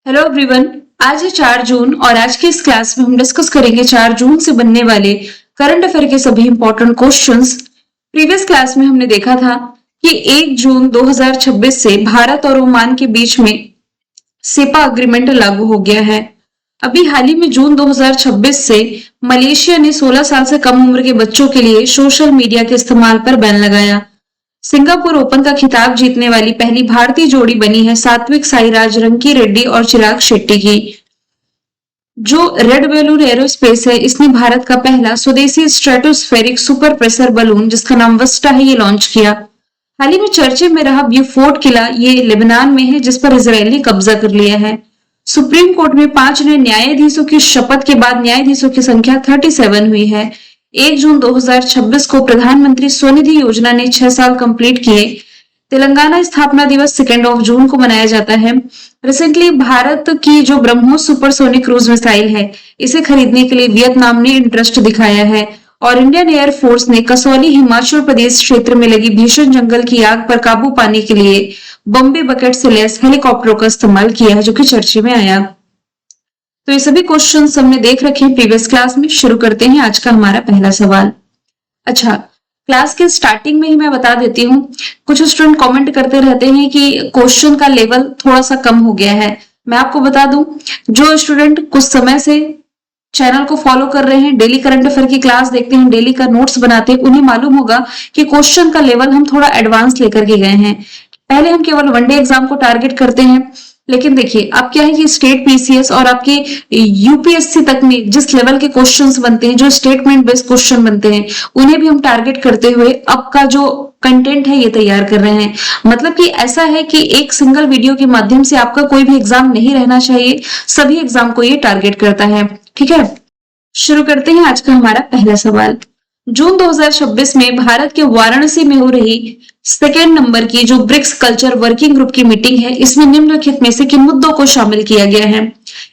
Hello everyone. आज है 4 जून और आज की इस क्लास में हम डिस्कस करेंगे 4 जून से बनने वाले करंट अफेयर के सभी इंपॉर्टेंट क्वेश्चंस। प्रीवियस क्लास में हमने देखा था कि 1 जून 2026 से भारत और ओमान के बीच में सेपा अग्रीमेंट लागू हो गया है। अभी हाल ही में जून 2026 से मलेशिया ने 16 साल से कम उम्र के बच्चों के लिए सोशल मीडिया के इस्तेमाल पर बैन लगाया। सिंगापुर ओपन का खिताब जीतने वाली पहली भारतीय जोड़ी बनी है सात्विक साईराज रंकी रेड्डी और चिराग शेट्टी की। जो रेड बैलून एरोस्पेस है, इसने भारत का पहला स्वदेशी स्ट्रेटोस्फेरिक सुपर प्रेशर बलून जिसका नाम वस्टा है, ये लॉन्च किया। हाल ही में चर्चे में रहा ब्यूफोर्ट किला, ये लेबनान में है, जिस पर इसराइल ने कब्जा कर लिया है। सुप्रीम कोर्ट में 5 नए न्यायाधीशों की शपथ के बाद न्यायाधीशों की संख्या 37 हुई है। 1 जून 2026 को प्रधानमंत्री स्वनिधि योजना ने 6 साल कंप्लीट किए। तेलंगाना स्थापना दिवस 2 जून को मनाया जाता है। रिसेंटली भारत की जो ब्रह्मोस सुपरसोनिक क्रूज मिसाइल है, इसे खरीदने के लिए वियतनाम ने इंटरेस्ट दिखाया है। और इंडियन एयर फोर्स ने कसौली हिमाचल प्रदेश क्षेत्र में लगी भीषण जंगल की आग पर काबू पाने के लिए बम्बे बकेट से लैस हेलीकॉप्टरों का इस्तेमाल किया है, जो कि चर्चे में आया। तो ये सभी क्वेश्चंस हमने देख रखे हैं प्रीवियस क्लास में। शुरू करते हैं आज का हमारा पहला सवाल। अच्छा, क्लास के स्टार्टिंग में ही मैं बता देती हूँ, कुछ स्टूडेंट कमेंट करते रहते हैं कि क्वेश्चन का लेवल थोड़ा सा कम हो गया है। मैं आपको बता दूं, जो स्टूडेंट कुछ समय से चैनल को फॉलो कर रहे हैं, डेली करंट अफेयर की क्लास देखते हैं, डेली का नोट्स बनाते हैं, उन्हें मालूम होगा कि क्वेश्चन का लेवल हम थोड़ा एडवांस लेकर के गए हैं। पहले हम केवल वनडे एग्जाम को टारगेट करते हैं, लेकिन देखिए अब क्या है कि स्टेट पीसीएस और आपके यूपीएससी तक में जिस लेवल के क्वेश्चंस बनते हैं, जो स्टेटमेंट बेस्ड क्वेश्चन बनते हैं, उन्हें भी हम टारगेट करते हुए अब का जो कंटेंट है ये तैयार कर रहे हैं। मतलब कि ऐसा है कि एक सिंगल वीडियो के माध्यम से आपका कोई भी एग्जाम नहीं रहना चाहिए, सभी एग्जाम को ये टारगेट करता है। ठीक है, शुरू करते हैं आज का हमारा पहला सवाल। जून 2026 में भारत के वाराणसी में हो रही 2nd नंबर की जो ब्रिक्स कल्चर वर्किंग ग्रुप की मीटिंग है, इसमें निम्नलिखित में से किन मुद्दों को शामिल किया गया है।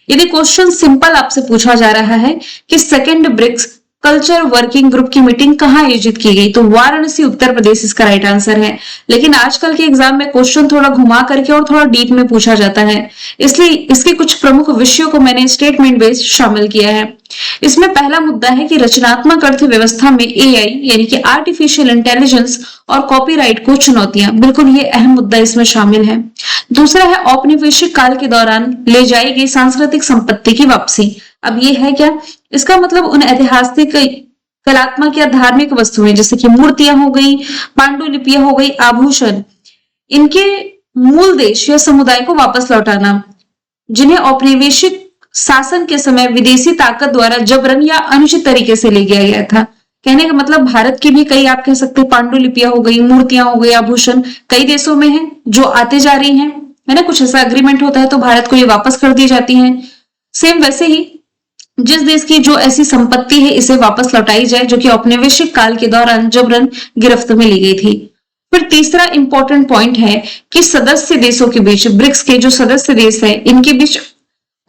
यदि क्वेश्चन सिंपल आपसे पूछा जा रहा है कि 2nd BRICS culture working group की मीटिंग कहाँ आयोजित की गई, तो वाराणसी उत्तर प्रदेश इसका राइट आंसर है। लेकिन आजकल के एग्जाम में क्वेश्चन थोड़ा घुमा करके और थोड़ा डीप में पूछा जाता है, इसलिए इसके कुछ प्रमुख विषयों को मैंने स्टेटमेंट बेस्ड शामिल किया है। इसमें पहला मुद्दा है कि रचनात्मक अर्थव्यवस्था में एआई यानी कि आर्टिफिशियल इंटेलिजेंस और कॉपीराइट को चुनौतियां, बिल्कुल ये अहम मुद्दा इसमें शामिल है। दूसरा है औपनिवेशिक काल के दौरान ले जाई गई सांस्कृतिक संपत्ति की वापसी। अब ये है क्या, इसका मतलब उन ऐतिहासिक कलात्मक या धार्मिक वस्तुएं जैसे कि मूर्तियां हो गई, पांडुलिपियां हो गई, आभूषण, इनके मूल देश या समुदाय को वापस लौटाना, जिन्हें औपनिवेशिक शासन के समय विदेशी ताकत द्वारा जबरन या अनुचित तरीके से ले गया गया था। कहने का मतलब भारत की भी कई, आप कह सकते हैं, पांडुलिपियां हो गई, मूर्तियां हो गई, आभूषण कई देशों में हैं जो आते जा रही हैं, है ना। कुछ ऐसा अग्रीमेंट होता है तो भारत को ये वापस कर दी जाती हैं। सेम वैसे ही जिस देश की जो ऐसी संपत्ति है, इसे वापस लौटाई जाए जो कि औपनिवेशिक काल के दौरान जबरन गिरफ्त में ली गई थी। फिर तीसरा इंपॉर्टेंट पॉइंट है कि सदस्य देशों के बीच, ब्रिक्स के जो सदस्य देश है, इनके बीच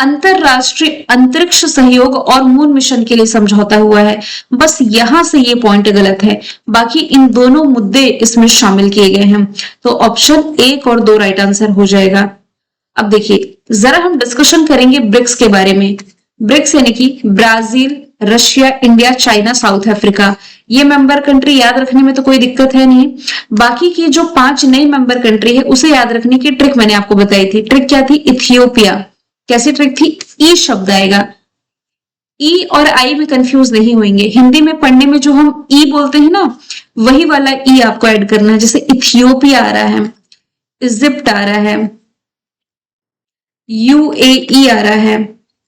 अंतरराष्ट्रीय अंतरिक्ष सहयोग और मून मिशन के लिए समझौता हुआ है। बस यहां से ये पॉइंट गलत है, बाकी इन दोनों मुद्दे इसमें शामिल किए गए हैं, तो ऑप्शन 1 और 2 राइट आंसर हो जाएगा। अब देखिए जरा हम डिस्कशन करेंगे ब्रिक्स के बारे में। ब्रिक्स यानी कि Brazil, Russia, India, China, south Africa, ये मेंबर कंट्री याद रखने में तो कोई दिक्कत है नहीं। बाकी की जो 5 नई मेंबर कंट्री है, उसे याद रखने की ट्रिक मैंने आपको बताई थी। ट्रिक क्या थी? इथियोपिया। कैसी ट्रिक थी? ई शब्द आएगा, ई और आई में कंफ्यूज नहीं होंगे। हिंदी में पढ़ने में जो हम ई बोलते हैं ना, वही वाला ई आपको ऐड करना है। जैसे इथियोपिया आ रहा है, इजिप्ट आ रहा है, यूएई आ रहा है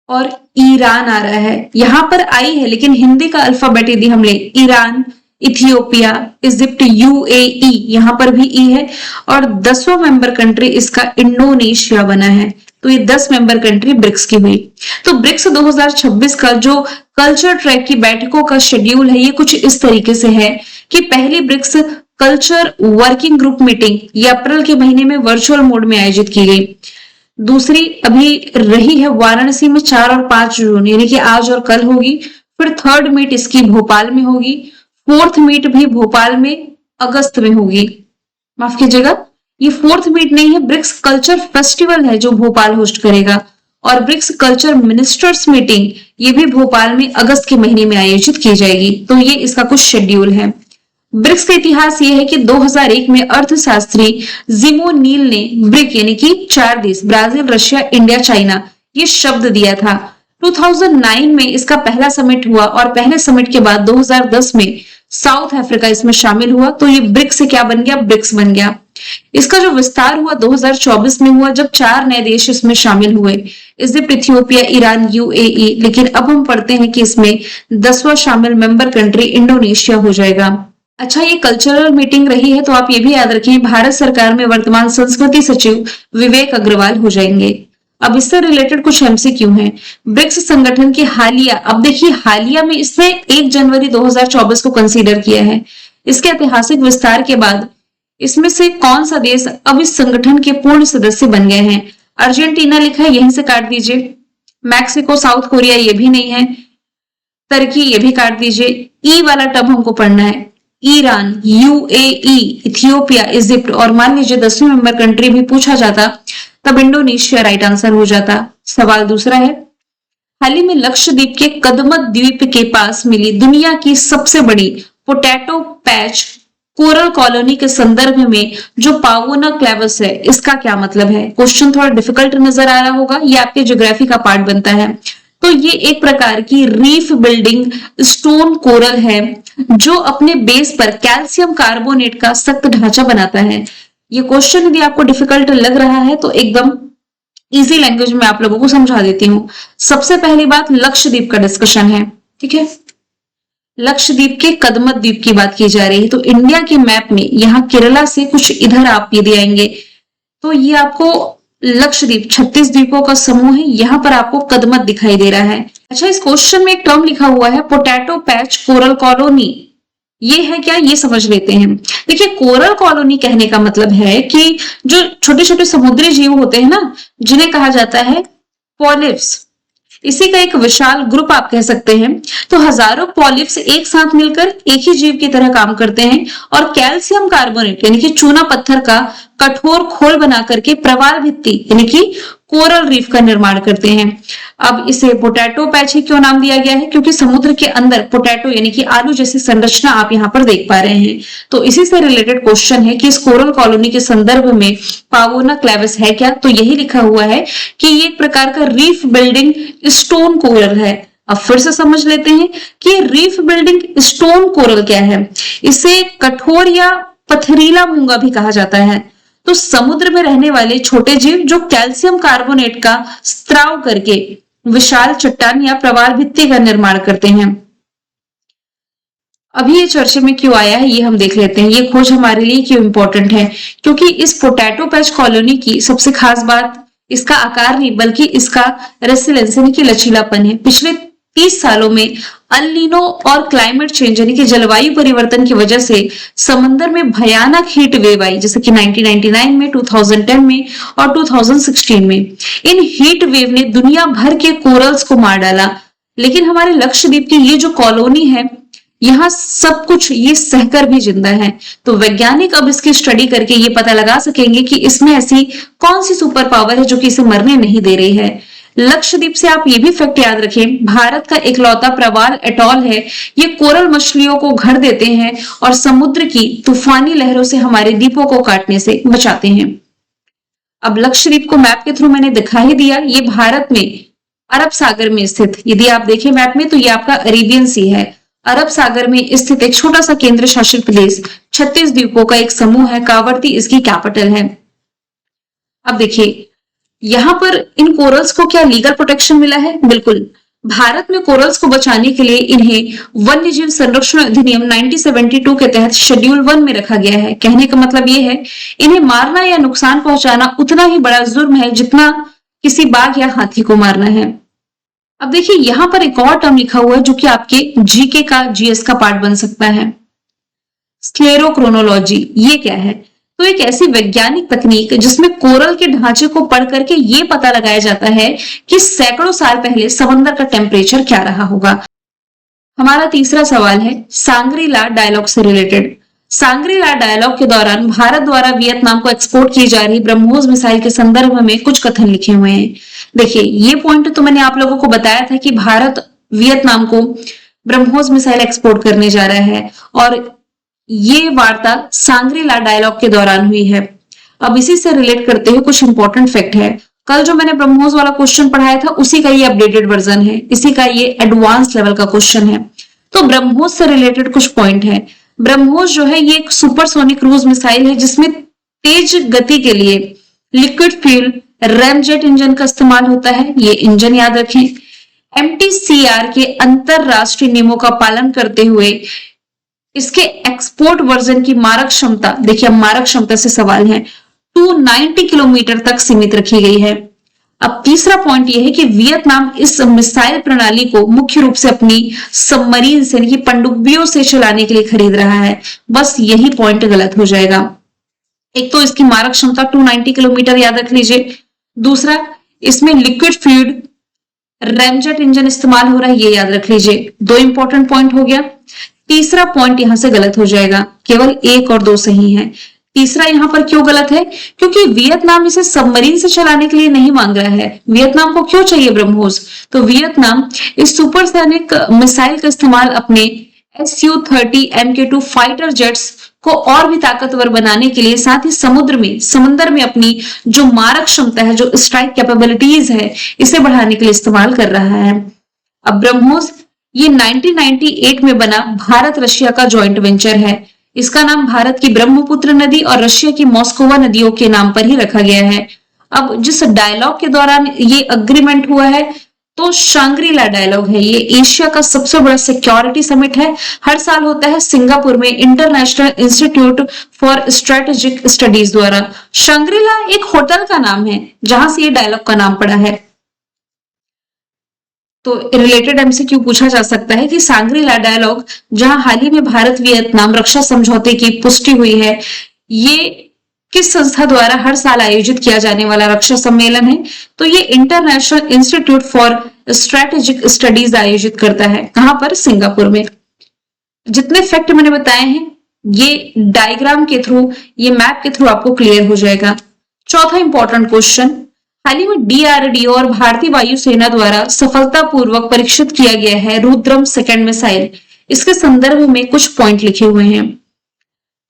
और ईरान आ रहा है। यहां पर आई है, लेकिन हिंदी का अल्फाबेट यदि हम ले, ईरान, इथियोपिया, इजिप्ट, यूएई, यहां पर भी ई है। और 10वां मेंबर कंट्री इसका इंडोनेशिया बना है। तो ये 10 मेंबर कंट्री ब्रिक्स की हुई। तो ब्रिक्स 2026 का जो कल्चर ट्रैक की बैठकों का शेड्यूल है, ये कुछ इस तरीके से है कि पहली BRICS culture working group meeting ये अप्रैल के महीने में वर्चुअल मोड में आयोजित की गई। दूसरी अभी रही है वाराणसी में 4 और 5 जून, यानी कि आज और कल होगी। फिर 3rd मीट इसकी भोपाल में होगी। 4th मीट भी भोपाल में अगस्त में होगी। माफ कीजिएगा, ये 4th मीट नहीं है, ब्रिक्स कल्चर फेस्टिवल है जो भोपाल होस्ट करेगा। और ब्रिक्स कल्चर मिनिस्टर्स मीटिंग ये भी भोपाल में अगस्त के महीने में आयोजित की जाएगी। तो ये इसका कुछ शेड्यूल है। ब्रिक्स का इतिहास ये है कि 2001 में अर्थशास्त्री जिमो नील ने ब्रिक यानी कि 4 देश ब्राजील, रशिया, इंडिया, चाइना ये शब्द दिया था। 2009 में इसका पहला समिट हुआ और पहले समिट के बाद 2010 में साउथ अफ्रीका इसमें शामिल हुआ। तो ये ब्रिक्स से क्या बन गया? ब्रिक्स बन गया। इसका जो विस्तार हुआ 2024 में हुआ जब 4 नए देश इसमें शामिल हुए, इजिप्ट, इथियोपिया, ईरान, यूएई। लेकिन अब हम पढ़ते हैं कि इसमें 10वां शामिल मेंबर कंट्री इंडोनेशिया हो जाएगा। अच्छा, ये कल्चरल मीटिंग रही है तो आप ये भी याद रखें भारत सरकार में वर्तमान संस्कृति सचिव विवेक अग्रवाल हो जाएंगे। अब इससे रिलेटेड कुछ एमसीक्यू हैं। ब्रिक्स संगठन की हालिया, अब देखिए हालिया में इसने 1 जनवरी 2024 को कंसीडर किया है। इसके ऐतिहासिक विस्तार के बाद इसमें से कौन सा देश अब इस संगठन के पूर्ण सदस्य बन गए हैं? अर्जेंटीना लिखा है, यहीं से काट दीजिए। मैक्सिको, साउथ कोरिया ये भी नहीं है। तुर्की ये भी काट दीजिए। ई वाला टर्म हमको पढ़ना है। ईरान, यूएई, इथियोपिया, इजिप्ट और मान लीजिए 10वीं मेंबर कंट्री भी पूछा जाता तब इंडोनेशिया राइट आंसर हो जाता। सवाल दूसरा है, हाल ही में लक्षद्वीप के कदमत द्वीप के पास मिली दुनिया की सबसे बड़ी पोटैटो पैच कोरल कॉलोनी के संदर्भ में जो पावोना क्लेवस है, इसका क्या मतलब है? क्वेश्चन थोड़ा डिफिकल्ट नजर आ रहा होगा, ये आपके ज्योग्राफी का पार्ट बनता है। तो ये एक प्रकार की रीफ बिल्डिंग स्टोन कोरल है जो अपने बेस पर कैल्शियम कार्बोनेट का सख्त ढांचा बनाता है। ये क्वेश्चन यदि आपको डिफिकल्ट लग रहा है तो एकदम इजी लैंग्वेज में आप लोगों को समझा देती हूँ। सबसे पहली बात लक्षद्वीप का डिस्कशन है, ठीक है। लक्षद्वीप के कदमत द्वीप की बात की जा रही है। तो इंडिया के मैप में यहाँ केरला से कुछ इधर आप यदि आएंगे तो ये आपको लक्षद्वीप 36 द्वीपों का समूह है, यहाँ पर आपको कदमत दिखाई दे रहा है। अच्छा, इस क्वेश्चन में एक टर्म लिखा हुआ है पोटैटो पैच कोरल कॉलोनी, ये है क्या? ये समझ लेते हैं। देखिए, कोरल कॉलोनी कहने का मतलब है कि जो छोटे छोटे समुद्री जीव होते हैं ना, जिन्हें कहा जाता है पॉलिप्स, इसी का एक विशाल ग्रुप आप कह सकते हैं। तो हजारों पॉलिप्स एक साथ मिलकर एक ही जीव की तरह काम करते हैं और कैल्शियम कार्बोनेट यानी कि चूना पत्थर का कठोर खोल बना करके प्रवाल भित्ति यानी कि कोरल रीफ का निर्माण करते हैं। अब इसे पोटैटो पैच ही क्यों नाम दिया गया है? क्योंकि समुद्र के अंदर पोटैटो यानी कि आलू जैसी संरचना आप यहाँ पर देख पा रहे हैं। तो इसी से रिलेटेड क्वेश्चन है कि इस कोरल कॉलोनी के संदर्भ में पावोना क्लेविस है क्या? तो यही लिखा हुआ है कि ये एक प्रकार का रीफ बिल्डिंग स्टोन कोरल है। अब फिर से समझ लेते हैं कि रीफ बिल्डिंग स्टोन कोरल क्या है। इसे कठोर या पथरीला मूंगा भी कहा जाता है। तो समुद्र में रहने वाले छोटे जीव जो कैल्शियम कार्बोनेट का स्त्राव करके विशाल चट्टान या प्रवाल भित्ति का निर्माण करते हैं। अभी ये चर्चे में क्यों आया है ये हम देख लेते हैं। ये खोज हमारे लिए क्यों इंपॉर्टेंट है? क्योंकि इस पोटैटो पैच कॉलोनी की सबसे खास बात इसका आकार नहीं बल्कि इसका रेसिलेंस यानी कि लचीलापन है। पिछले 30 सालों में अल नीनो और क्लाइमेट चेंज यानी कि जलवायु परिवर्तन की वजह से समंदर में भयानक हीट वेव आई, जैसे कि 1999 में, 2010 में और 2016 में। इन हीट वेव ने दुनिया भर के कोरल्स को मार डाला, लेकिन हमारे लक्षद्वीप की ये जो कॉलोनी है यहाँ सब कुछ ये सहकर भी जिंदा है। तो वैज्ञानिक अब इसकी स्टडी करके ये पता लगा सकेंगे कि इसमें ऐसी कौन सी सुपर पावर है जो कि इसे मरने नहीं दे रही है। लक्षद्वीप से आप ये भी फैक्ट याद रखें, भारत का इकलौता प्रवाल एटॉल है। ये कोरल मछलियों को घर देते हैं और समुद्र की तूफानी लहरों से हमारे द्वीपों को काटने से बचाते हैं। अब लक्षद्वीप को मैप के थ्रू मैंने दिखा ही दिया। ये भारत में अरब सागर में स्थित, यदि आप देखें मैप में तो ये आपका अरेबियन सी है। अरब सागर में स्थित एक छोटा सा केंद्र शासित प्रदेश 36 द्वीपों का एक समूह है। कावरती इसकी कैपिटल है। अब देखिए यहाँ पर इन कोरल्स को क्या लीगल प्रोटेक्शन मिला है? बिल्कुल। भारत में कोरल्स को बचाने के लिए इन्हें वन्यजीव संरक्षण अधिनियम 1972 के तहत शेड्यूल 1 में रखा गया है। कहने का मतलब ये है इन्हें मारना या नुकसान पहुंचाना उतना ही बड़ा जुर्म है जितना किसी बाघ या हाथी को मारना है। अब देखिए यहाँ पर एक और टर्म लिखा हुआ है जो कि आपके जीके का जीएस का पार्ट बन सकता है, स्क्लेरोक्रोनोलॉजी। ये क्या है? तो एक ऐसी वैज्ञानिक तकनीक जिसमें कोरल के ढांचे को पढ़ करके ये पता लगाया जाता है कि सैकड़ों साल पहले समंदर का टेम्परेचर क्या रहा होगा। हमारा तीसरा सवाल है सांग्री ला डायलॉग से रिलेटेड। सांग्री-ला डायलॉग के दौरान भारत द्वारा वियतनाम को एक्सपोर्ट की जा रही ब्रह्मोस मिसाइल के संदर्भ में कुछ कथन लिखे हुए हैं। देखिए, ये पॉइंट तो मैंने आप लोगों को बताया था कि भारत वियतनाम को ब्रह्मोस मिसाइल एक्सपोर्ट करने जा रहा है और ये वार्ता सांग्री-ला डायलॉग के दौरान हुई है। अब इसी से रिलेट करते हुए कुछ इंपॉर्टेंट फैक्ट है। कल जो मैंने ब्रह्मोस वाला क्वेश्चन पढ़ाया था उसी का ये अपडेटेड वर्जन है, इसी का ये एडवांस लेवल का क्वेश्चन है। तो ब्रह्मोस से रिलेटेड कुछ पॉइंट है। ब्रह्मोस जो है ये एक सुपरसोनिक क्रूज मिसाइल है जिसमें तेज गति के लिए लिक्विड फ्यूल रैमजेट इंजन का इस्तेमाल होता है। ये इंजन याद रखें। एमटीसीआर के अंतरराष्ट्रीय नियमों का पालन करते हुए इसके एक्सपोर्ट वर्जन की मारक क्षमता, देखिए मारक क्षमता से सवाल है, 290 किलोमीटर तक सीमित रखी गई है। अब तीसरा पॉइंट यह है कि वियतनाम इस मिसाइल प्रणाली को मुख्य रूप से अपनी सबमरीन से यानी कि पनडुब्बियों से चलाने के लिए खरीद रहा है। बस यही पॉइंट गलत हो जाएगा। एक तो इसकी मारक क्षमता 290 किलोमीटर याद रख लीजिए, दूसरा इसमें लिक्विड फ्लूइड रैमजेट इंजन इस्तेमाल हो रहा है, ये याद रख लीजिए। दो इंपॉर्टेंट पॉइंट हो गया। तीसरा पॉइंट यहां से गलत हो जाएगा, केवल 1 और 2 सही है। तीसरा यहां पर क्यों गलत है? क्योंकि वियतनाम इसे सबमरीन से चलाने के लिए नहीं मांग रहा है। वियतनाम को क्यों चाहिए ब्रह्मोस? तो वियतनाम इस सुपरसोनिक मिसाइल का इस्तेमाल अपने Su-30 Mk2 फाइटर जेट्स को और भी ताकतवर बनाने के लिए, साथ ही समंदर में अपनी जो मारक क्षमता है, जो स्ट्राइक कैपेबिलिटीज है, इसे बढ़ाने के लिए इस्तेमाल कर रहा है। अब ब्रह्मोस ये 1998 में बना भारत रशिया का जॉइंट वेंचर है। इसका नाम भारत की ब्रह्मपुत्र नदी और रशिया की मॉस्कोवा नदियों के नाम पर ही रखा गया है। अब जिस डायलॉग के दौरान ये अग्रीमेंट हुआ है तो सांग्री-ला डायलॉग है। ये एशिया का सबसे बड़ा सिक्योरिटी समिट है। हर साल होता है सिंगापुर में international institute for strategic studies द्वारा। सांग्री-ला एक होटल का नाम है जहां से ये डायलॉग का नाम पड़ा है। तो रिलेटेड एमसीक्यू पूछा जा सकता है कि सांग्री-ला डायलॉग, जहां हाल ही में भारत वियतनाम रक्षा समझौते की पुष्टि हुई है, ये किस संस्था द्वारा हर साल आयोजित किया जाने वाला रक्षा सम्मेलन है? तो ये international institute for strategic studies आयोजित करता है। कहां पर? सिंगापुर में। जितने फैक्ट मैंने बताए हैं ये डायग्राम के थ्रू, ये मैप के थ्रू आपको क्लियर हो जाएगा। चौथा इंपॉर्टेंट क्वेश्चन, हाल ही में डीआरडीओ और भारतीय वायुसेना द्वारा सफलतापूर्वक परीक्षित किया गया है रुद्रम सेकंड मिसाइल। इसके संदर्भ में कुछ पॉइंट लिखे हुए हैं।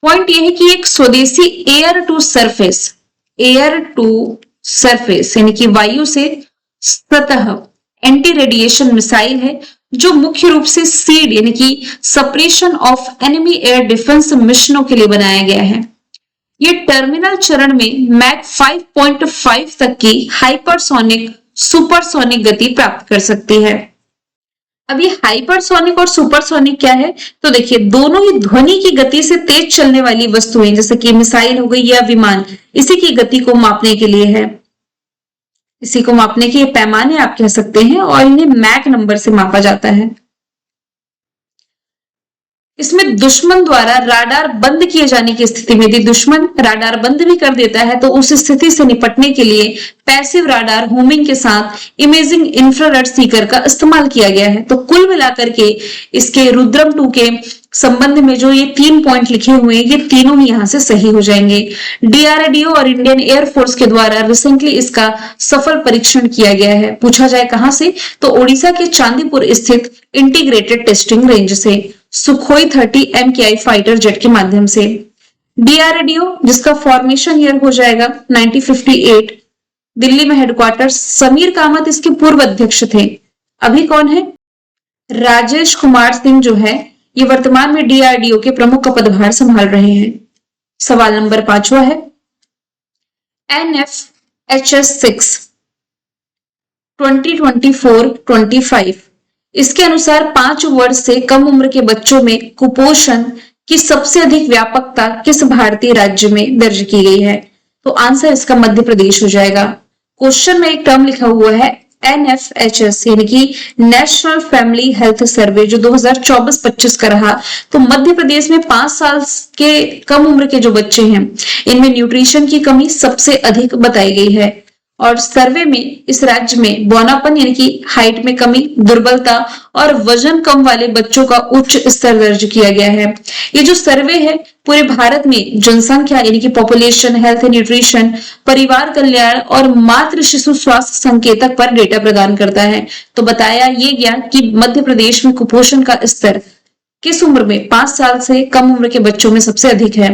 पॉइंट यह है कि एक स्वदेशी एयर टू सरफेस यानी कि वायु से सतह एंटी रेडिएशन मिसाइल है, जो मुख्य रूप से सीड यानी कि suppression of enemy air defence मिशनों के लिए बनाया गया है। ये टर्मिनल चरण में मैक 5.5 तक की हाइपरसोनिक सुपरसोनिक गति प्राप्त कर सकती है। अब ये हाइपरसोनिक और सुपरसोनिक क्या है? तो देखिए, दोनों ही ध्वनि की गति से तेज चलने वाली वस्तुएं, जैसे कि मिसाइल हो गई या विमान, इसी की गति को मापने के लिए है। इसी को मापने के पैमाने आप कह सकते हैं और इन्हें मैक नंबर से मापा जाता है। इसमें दुश्मन द्वारा राडार बंद किए जाने की स्थिति में, यदि दुश्मन राडार बंद भी कर देता है तो उस स्थिति से निपटने के लिए पैसिव राडार होमिंग के साथ इमेजिंग इंफ्रारेड सीकर का इस्तेमाल किया गया है। तो कुल मिलाकर के इसके रुद्रम 2 के संबंध में जो ये 3 पॉइंट लिखे हुए हैं, ये तीनों ही यहां से सही हो जाएंगे। डीआरडीओ और इंडियन एयरफोर्स के द्वारा रिसेंटली इसका सफल परीक्षण किया गया है। पूछा जाए कहां से? तो ओडिशा के चांदीपुर स्थित इंटीग्रेटेड टेस्टिंग रेंज से सुखोई 30 MKI फाइटर जेट के माध्यम से। डीआरडीओ जिसका फॉर्मेशन ईयर हो जाएगा 1958, दिल्ली में हेडक्वार्टर। समीर कामत इसके पूर्व अध्यक्ष थे। अभी कौन है? राजेश कुमार सिंह जो है, ये वर्तमान में डीआरडीओ के प्रमुख का पदभार संभाल रहे हैं। सवाल नंबर 5वां है, NFHS6 2024-25 इसके अनुसार 5 वर्ष से कम उम्र के बच्चों में कुपोषण की सबसे अधिक व्यापकता किस भारतीय राज्य में दर्ज की गई है? तो आंसर इसका मध्य प्रदेश हो जाएगा। क्वेश्चन में एक टर्म लिखा हुआ है NFHS यानी कि नेशनल फैमिली हेल्थ सर्वे, जो 2024-25 का रहा। तो मध्य प्रदेश में 5 साल के कम उम्र के जो बच्चे हैं, इनमें न्यूट्रिशन की कमी सबसे अधिक बताई गई है। और सर्वे में इस राज्य में बौनापन यानी कि हाइट में कमी, दुर्बलता और वजन कम वाले बच्चों का उच्च स्तर दर्ज किया गया है। ये जो सर्वे है पूरे भारत में जनसंख्या यानी कि पॉपुलेशन, हेल्थ एंड न्यूट्रिशन, परिवार कल्याण और मातृ शिशु स्वास्थ्य संकेतक पर डेटा प्रदान करता है। तो बताया ये गया कि मध्य प्रदेश में कुपोषण का स्तर किस उम्र में 5 साल से कम उम्र के बच्चों में सबसे अधिक है।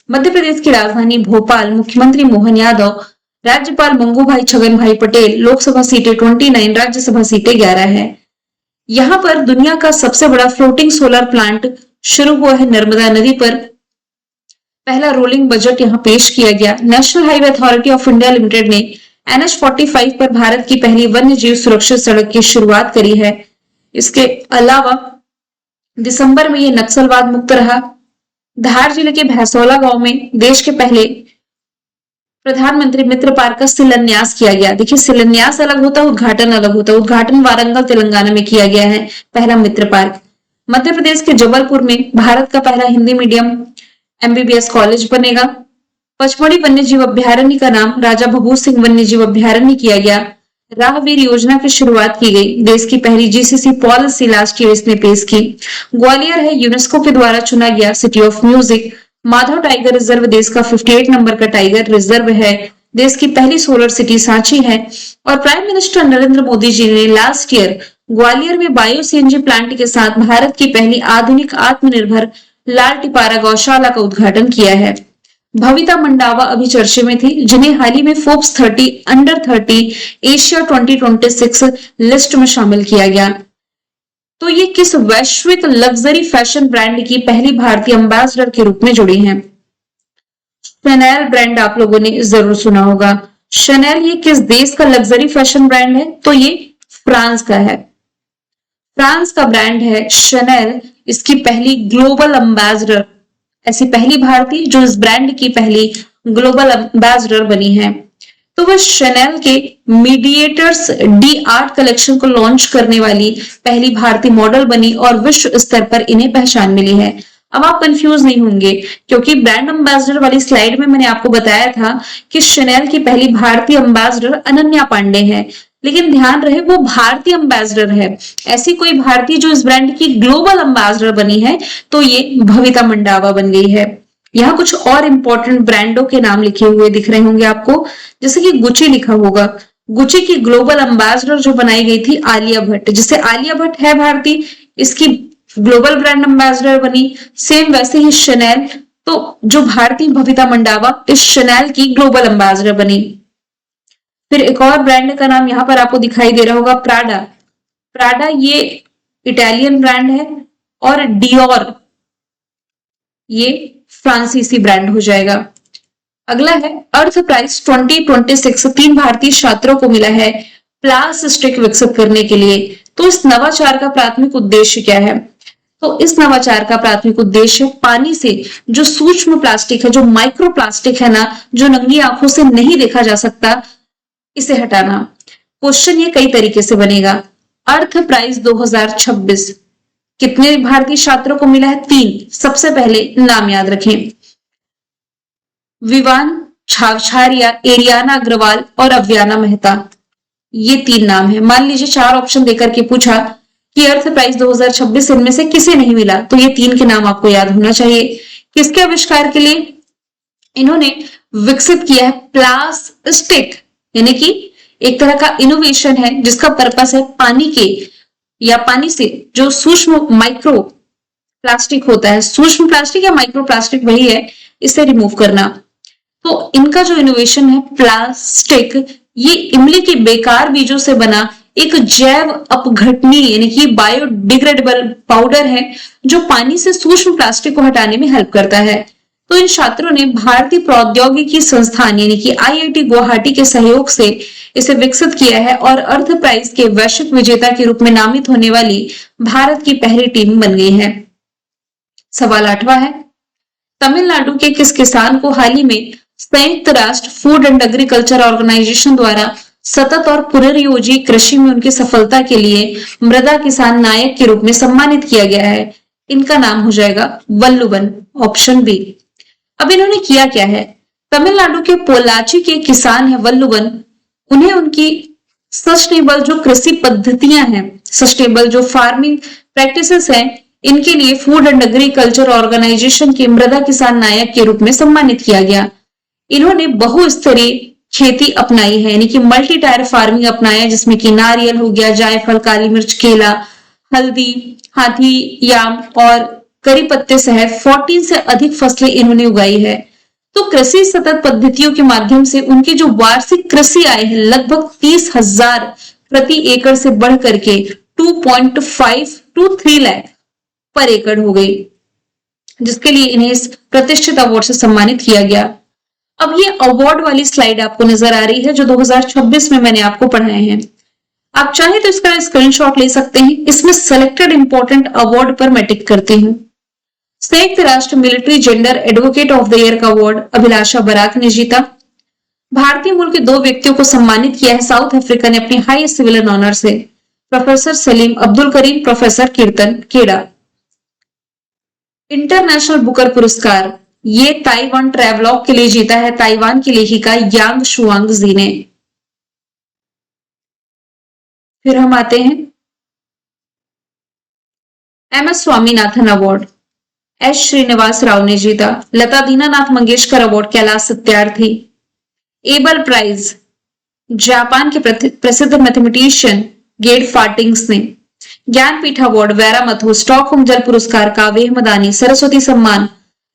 मध्य प्रदेश की राजधानी भोपाल, मुख्यमंत्री मोहन यादव, राज्यपाल मंगू भाई छगन भाई पटेल, लोकसभा सीटें 29, राज्यसभा सीटें 11 है। यहाँ पर दुनिया का सबसे बड़ा फ्लोटिंग सोलर प्लांट शुरू हुआ है नर्मदा नदी पर। पहला रोलिंग बजट यहाँ पेश किया गया। National highway authority of India limited ने NH-45 पर भारत की पहली वन्य जीव सुरक्षित सड़क की शुरुआत करी है। इसके अलावा दिसंबर में ये नक्सलवाद मुक्त रहा। धार जिले के भैंसौला गांव में देश के पहले प्रधानमंत्री मित्र पार्क का शिलान्यास किया गया। देखिए, शिलान्यास अलग होता है, उद्घाटन अलग होता है। उद्घाटन वारंगल तेलंगाना में किया गया है पहला मित्र पार्क। मध्य प्रदेश के जबलपुर में भारत का पहला हिंदी मीडियम MBBS कॉलेज बनेगा। पचमढ़ी वन्यजीव अभ्यारण्य का नाम राजा भभूत सिंह वन्यजीव अभ्यारण्य किया गया। राहवीर योजना की शुरुआत की गई। देश की पहली GCC पॉलिसी लास्ट ईयर इसने पेश की। ग्वालियर है यूनेस्को के द्वारा चुना गया city of music. Madhav tiger reserve देश का 58 नंबर का टाइगर रिजर्व है। देश की पहली सोलर सिटी सांची है। और प्राइम मिनिस्टर नरेंद्र मोदी जी ने लास्ट ईयर ग्वालियर में बायो CNG प्लांट के साथ भारत की पहली आधुनिक आत्मनिर्भर लाल टिपारा गौशाला का उद्घाटन किया है। भविता मंडावा अभी चर्चे में थी, जिन्हें हाल ही में फोर्ब्स 30 अंडर 30 एशिया 2026 लिस्ट में शामिल किया गया। तो ये किस वैश्विक लग्जरी फैशन ब्रांड की पहली भारतीय एम्बेसडर के रूप में जुड़ी हैं? शनेल ब्रांड आप लोगों ने जरूर सुना होगा। शनेल ये किस देश का लग्जरी फैशन ब्रांड है? तो ये फ्रांस का है। फ्रांस का ब्रांड है शनेल। इसकी पहली ग्लोबल एम्बेसडर, ऐसी पहली भारतीय जो इस ब्रांड की पहली ग्लोबल एम्बेसडर बनी है। तो वह शनेल के मीडिएटर्स डी आर्ट कलेक्शन को लॉन्च करने वाली पहली भारतीय मॉडल बनी और विश्व स्तर पर इन्हें पहचान मिली है। अब आप कंफ्यूज नहीं होंगे, क्योंकि ब्रांड एम्बेसडर वाली स्लाइड में मैंने आपको बताया था कि शनेल की पहली भारतीय एम्बेसडर अनन्या पांडे है, लेकिन ध्यान रहे वो भारतीय एम्बेसडर है। ऐसी कोई भारतीय जो इस ब्रांड की ग्लोबल एम्बेसडर बनी है तो ये भविता मंडावा बन गई है। यहाँ कुछ और इंपॉर्टेंट ब्रांडों के नाम लिखे हुए दिख रहे होंगे आपको, जैसे कि गुची लिखा होगा। गुची की ग्लोबल एम्बेसडर जो बनाई गई थी आलिया भट्ट, जिससे आलिया भट्ट है भारतीय, इसकी ग्लोबल ब्रांड एम्बेसडर बनी। सेम वैसे ही शनेल, तो जो भारतीय भविता मंडावा इस शनेल की ग्लोबल एम्बेसडर बनी। फिर एक और ब्रांड का नाम यहाँ पर आपको दिखाई दे रहा होगा, प्राडा। प्राडा ये इटालियन ब्रांड है और डियोर ये फ्रांसीसी ब्रांड हो जाएगा। अगला है अर्थ प्राइज 2026। 3 भारतीय छात्रों को मिला है प्लास्टिक विकसित करने के लिए। तो इस नवाचार का प्राथमिक उद्देश्य क्या है? तो इस नवाचार का प्राथमिक उद्देश्य पानी से जो सूक्ष्म प्लास्टिक है, जो माइक्रो प्लास्टिक है ना, जो नंगी आंखों से नहीं देखा जा सकता, इसे हटाना। क्वेश्चन ये कई तरीके से बनेगा। अर्थ प्राइज 2026 कितने भारतीय छात्रों को मिला है? 3। सबसे पहले नाम याद रखें, विवान छावछारिया, एरियाना अग्रवाल और अव्याना मेहता। ये 3 नाम है। मान लीजिए 4 ऑप्शन देकर के पूछा कि अर्थ प्राइज 2026 इनमें से किसे नहीं मिला, तो ये 3 के नाम आपको याद होना चाहिए। किसके आविष्कार के लिए इन्होंने विकसित किया है? प्लास्टिक, यानी कि एक तरह का इनोवेशन है जिसका पर्पस है पानी के या पानी से जो सूक्ष्म माइक्रो प्लास्टिक होता है, सूक्ष्म प्लास्टिक या माइक्रो प्लास्टिक वही है, इसे रिमूव करना। तो इनका जो इनोवेशन है प्लास्टिक, ये इमली के बेकार बीजों से बना एक जैव अपघटनीय यानी कि बायोडिग्रेडेबल पाउडर है जो पानी से सूक्ष्म प्लास्टिक को हटाने में हेल्प करता है। तो इन छात्रों ने भारतीय प्रौद्योगिकी संस्थान यानी कि IIT गुवाहाटी के सहयोग से इसे विकसित किया है और अर्थ प्राइज के वैश्विक विजेता के रूप में नामित होने वाली भारत की पहली टीम बन गई है। सवाल 8वां है, तमिलनाडु के किस किसान को हाल ही में संयुक्त राष्ट्र फूड एंड एग्रीकल्चर ऑर्गेनाइजेशन द्वारा सतत और पुनर्योजी कृषि में उनकी सफलता के लिए मृदा किसान नायक के रूप में सम्मानित किया गया है? इनका नाम हो जाएगा वल्लुवन, ऑप्शन बी। अब इन्होंने किया क्या है? तमिलनाडु के पोलाची के किसान है वल्लुवन, उन्हें उनकी सस्टेनेबल जो कृषि पद्धतियां हैं, सस्टेनेबल जो फार्मिंग प्रैक्टिसेस हैं, इनके लिए फूड एंड एग्रीकल्चर ऑर्गेनाइजेशन के मृदा किसान नायक के रूप में सम्मानित किया गया। इन्होंने बहुस्तरीय खेती अपनाई है, यानी कि मल्टी टायर फार्मिंग अपनाया, जिसमें कि नारियल हो गया, जायफल, काली मिर्च, केला, हल्दी, हाथी, याम और करी पत्ते सहित 14 से अधिक फसलें इन्होंने उगाई है। तो कृषि सतत पद्धतियों के माध्यम से उनकी जो वार्षिक कृषि आय है लगभग 30,000 प्रति एकड़ से बढ़ करके 2.5 to 3 लाख पर एकड़ हो गई, जिसके लिए इन्हें इस प्रतिष्ठित अवार्ड से सम्मानित किया गया। अब ये अवार्ड वाली स्लाइड आपको नजर आ रही है जो 2026 में मैंने आपको पढ़ाए हैं। आप चाहे तो इसका स्क्रीनशॉट ले सकते हैं। इसमें सेलेक्टेड इंपॉर्टेंट अवार्ड पर मैं टिक करती हूँ। संयुक्त राष्ट्र military gender advocate of the year का अवार्ड अभिलाषा बराक ने जीता। भारतीय मूल के 2 व्यक्तियों को सम्मानित किया है साउथ अफ्रीका ने अपने हाईएस्ट सिविलियन ऑनर से, प्रोफेसर सलीम अब्दुल करीम, प्रोफेसर कीर्तन खेड़ा। इंटरनेशनल बुकर पुरस्कार ये ताइवान ट्रैवलॉग के लिए जीता है ताइवान की लेखिका यांग शुआंग जी ने। फिर हम आते हैं MS Swaminathan award, S Srinivas Rao ने जीता। Lata Dinanath Mangeshkar award Kailash Satyarthi. Abel prize Japan के प्रसिद्ध मैथमेटिशियन गेड फार्टिंग्स ने। ज्ञानपीठ अवार्ड वैरामथु। स्टॉकहोम जल पुरस्कार काव्य मदानी। सरस्वती सम्मान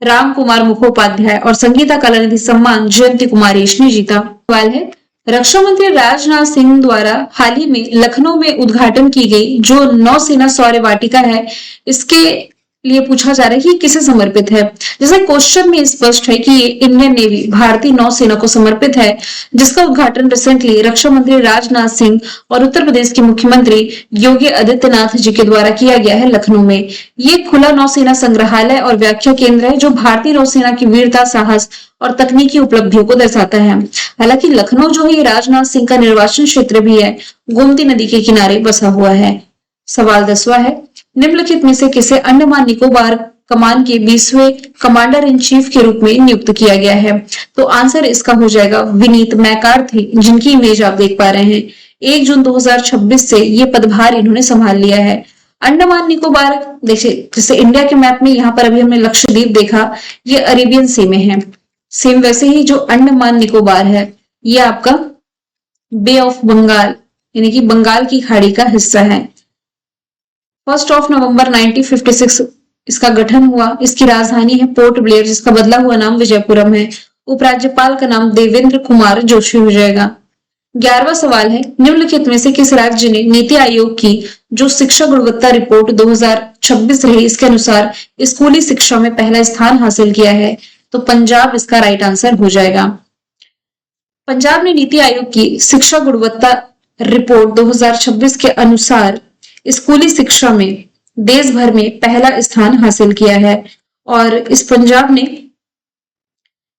राम कुमार मुखोपाध्याय और संगीता कलानिधि सम्मान जयंती कुमारेश ने जीता। सवाल है, रक्षा मंत्री राजनाथ सिंह द्वारा हाल ही में लखनऊ में उद्घाटन की गई जो नौसेना शौर्य वाटिका है, इसके लिए पूछा जा रहा है कि किसे समर्पित है। जैसे क्वेश्चन में स्पष्ट है कि ये इंडियन नेवी भारतीय नौसेना को समर्पित है, जिसका उद्घाटन रिसेंटली रक्षा मंत्री राजनाथ सिंह और उत्तर प्रदेश के मुख्यमंत्री योगी आदित्यनाथ जी के द्वारा किया गया है लखनऊ में। ये खुला नौसेना संग्रहालय और व्याख्या केंद्र है जो भारतीय नौसेना की वीरता, साहस और तकनीकी उपलब्धियों को दर्शाता है। हालांकि लखनऊ जो है ये राजनाथ सिंह का निर्वाचन क्षेत्र भी है, गोमती नदी के किनारे बसा हुआ है। सवाल 10वां है, निम्नलिखित में से किसे अंडमान निकोबार कमान के 20वें कमांडर इन चीफ के रूप में नियुक्त किया गया है? तो आंसर इसका हो जाएगा विनीत मैकार्थी, जिनकी इमेज आप देख पा रहे हैं। 1 जून 2026 से ये पदभार इन्होंने संभाल लिया है। अंडमान निकोबार देखिए, जैसे इंडिया के मैप में यहाँ पर अभी हमने लक्षद्वीप देखा, ये अरेबियन सी में है। सेम वैसे ही जो अंडमान निकोबार है ये आपका बे ऑफ बंगाल यानी कि बंगाल की खाड़ी का हिस्सा है। 1 नवंबर 1956 इसका गठन हुआ। इसकी राजधानी है पोर्ट ब्लेयर, जिसका बदला हुआ नाम विजयपुरम है। उपराज्यपाल का नाम देवेंद्र कुमार जोशी हो जाएगा। 11वां सवाल है, निम्नलिखित में से किस राज्य ने नीति आयोग की जो शिक्षा गुणवत्ता रिपोर्ट 2026 रही, इसके अनुसार स्कूली शिक्षा में पहला स्थान हासिल किया है? तो पंजाब इसका राइट आंसर हो जाएगा। पंजाब ने नीति आयोग की शिक्षा गुणवत्ता रिपोर्ट 2026 के अनुसार स्कूली शिक्षा में देश भर में पहला स्थान हासिल किया है। और इस पंजाब ने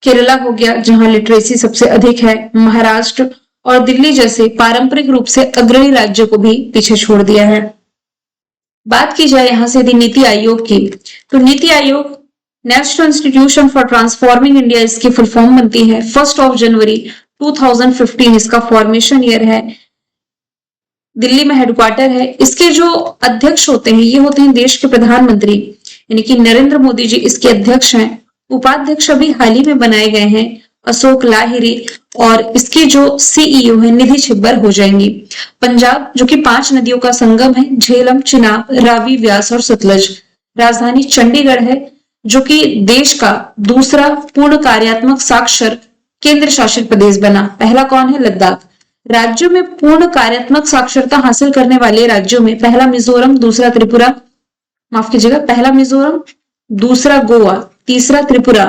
केरला हो गया जहां लिटरेसी सबसे अधिक है, महाराष्ट्र और दिल्ली जैसे पारंपरिक रूप से अग्रणी राज्यों को भी पीछे छोड़ दिया है। बात की जाए यहां से नीति आयोग की, तो NITI Aayog national institution for transforming India इसकी फुल फॉर्म बनती है। 1 जनवरी 2015 इसका फॉर्मेशन ईयर है। दिल्ली में हेडक्वार्टर है। इसके जो अध्यक्ष होते हैं ये होते हैं देश के प्रधानमंत्री, यानी कि नरेंद्र मोदी जी इसके अध्यक्ष हैं। उपाध्यक्ष अभी हाल ही में बनाए गए हैं अशोक लाहिरी, और इसकी जो सीईओ है निधि छिब्बर हो जाएंगी। पंजाब जो कि 5 नदियों का संगम है, झेलम, चिनाब, रावी, व्यास और सतलज। राजधानी चंडीगढ़ है जो कि देश का दूसरा पूर्ण कार्यात्मक साक्षर केंद्र शासित प्रदेश बना। पहला कौन है? लद्दाख। राज्यों में पूर्ण कार्यात्मक साक्षरता हासिल करने वाले राज्यों में पहला मिजोरम, दूसरा त्रिपुरा, माफ कीजिएगा, पहला मिजोरम, दूसरा गोवा, तीसरा त्रिपुरा,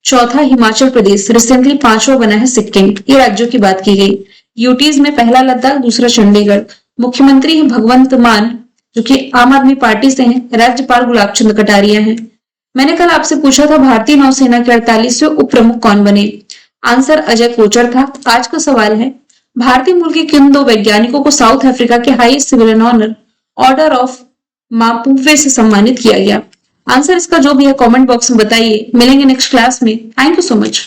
चौथा हिमाचल प्रदेश, रिसेंटली 5वां बना है सिक्किम। ये राज्यों की बात की गई। यूटीज में पहला लद्दाख, दूसरा चंडीगढ़। मुख्यमंत्री है भगवंत मान जो कि आम आदमी पार्टी से हैं। राज्यपाल गुलाब चंद कटारिया हैं। मैंने कल आपसे पूछा था भारतीय नौसेना के 48वें उप प्रमुख कौन बने? आंसर अजय कोचर था। आज का सवाल है, भारतीय मूल के किन 2 वैज्ञानिकों को साउथ अफ्रीका के highest civilian honour order of मापुवे से सम्मानित किया गया? आंसर इसका जो भी है कमेंट बॉक्स में बताइए। मिलेंगे नेक्स्ट क्लास में। Thank you so much.